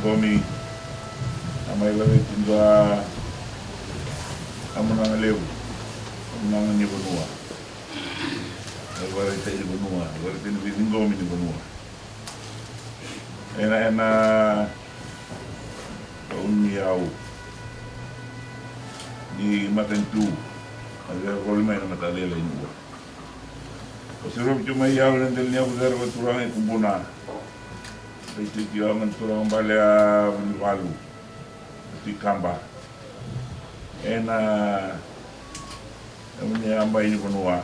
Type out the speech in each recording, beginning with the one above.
Gomi, amay lawit tinda amunang lew, amunang ni Banua. Agora está em Banua, agora tem no vizinho Gomi de Banua. Ena uniau ni matentu, agora vou mais na matalela ainda. O senhor cuma iau nanti ni abu dar baturang e kumbuna. Itu dia menturang balea walu, di kamba. Ena, ini amba ini Banua.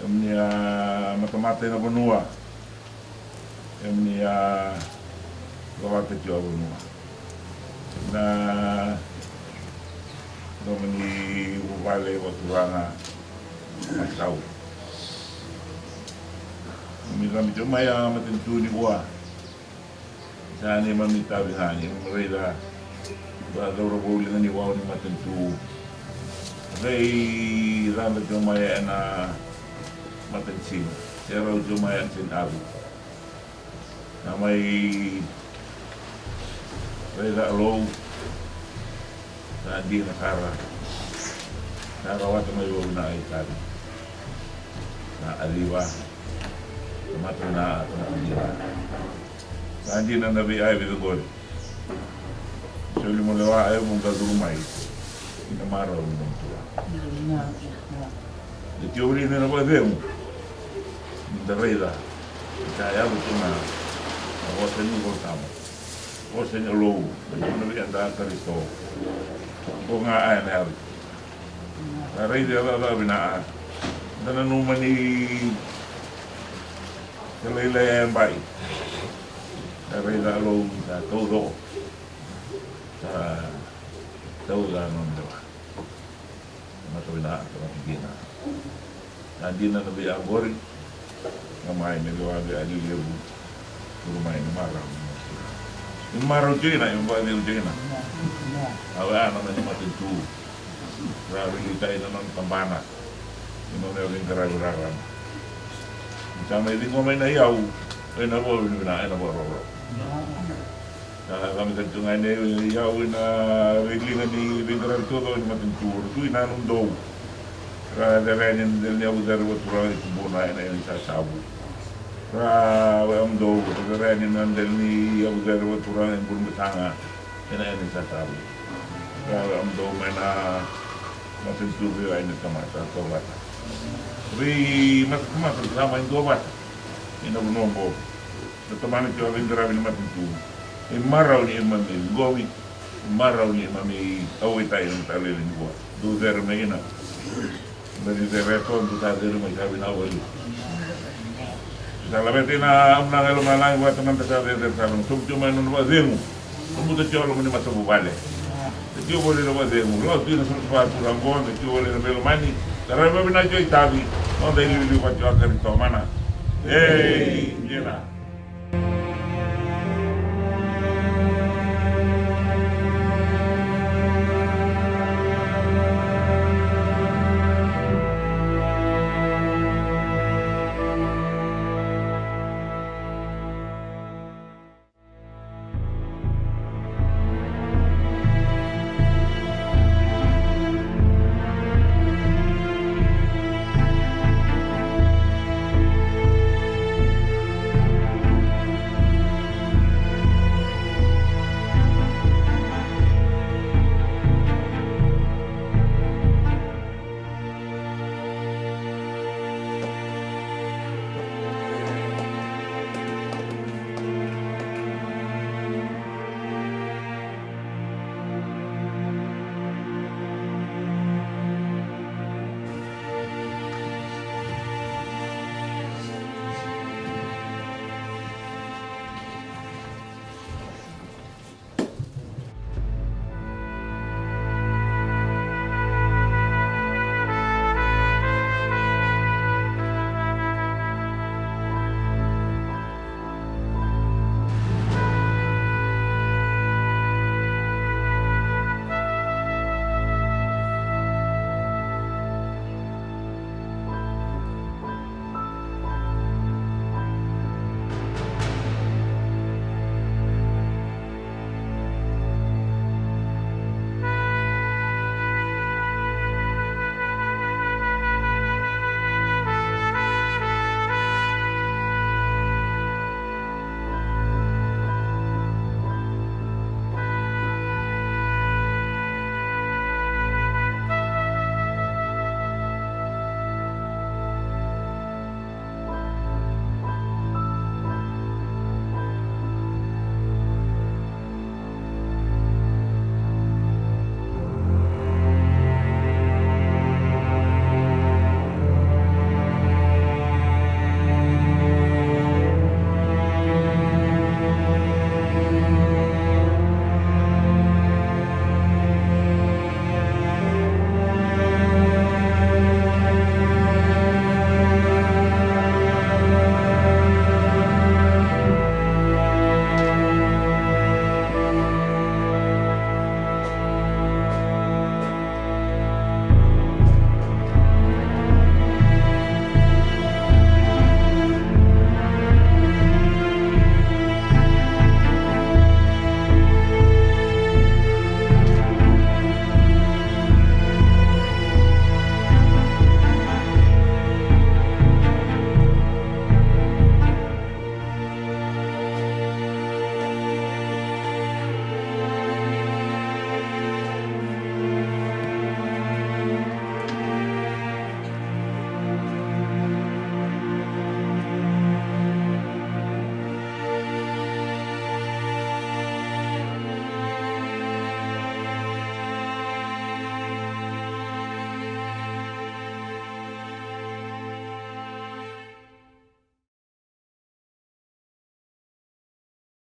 Ini mata-mata na Banua. Ini lawat kecil Banua. Na, domini bale baturanga masau. Kami cuma yang matentu ni buah. Sana mamita bihani, mereka baru boleh ni buah ni matentu. Rei ramai cuma yang na matensin, serau cuma yang sin abu. Namai rei dah low, tadi nakara, narawat mayu na ikan, na aliwa. Mata na andira. Andi na nabi ay bigol. Suli mo lewa ay mong gagurumay. Inamaraw mo nung tuwa. Itiuri na nabademo. Mindarayda. Kaya ito na. Ako sa inyo ko tamo. Ako sa inyo low. Ito nabi anda karisto. Ako nga ay na yari. Narayda ala binaan. Nananuman ni Kalilay ang bay. Dari lalu sa todo. Sa todo ng dawa. Matawina sa matigina. Hindi na nabi abori. Kamay may gawabi aliliw. Turumay na maraw. Yung maraw dyan na, yung baliw dyan na. Awa naman yung matintu. Rarili tayo na ng tambana. Yung mga rin karaguraran. Sama ini kau main ayau, na bawa ni na bawa. Kami tentu ngane ayau na regling ni lingkaran tu kalau ni matin tur tu ina nundo. Ada yang del ni abu dar buat orang itu bona ina yang saya sabu. Do ada yang del ni abu dar buat orang yang pun betanga ina yang saya sabu. Do mana matin tur ina kamata tawata. Ri mas sama itu apa? Ini nomor. Teman itu orang gerak ini macam tu. Marau ni mami gomi, marau ni mami awet air mengalir ni buat. Dua hari macam mana? Dari reton tu tak ada rumah kami nak beli. Kalau betul na amna kalau malang buat teman tersalah tersalah. Cuma nunggu zemu. Kamu tu jual mana macam bubale. Itu boleh nunggu zemu. Kalau tu nak suruh kurang bon, itu boleh nunggu mani. Karena benar joy tabi, orang dari luar jual dari mana? Hey, jelah.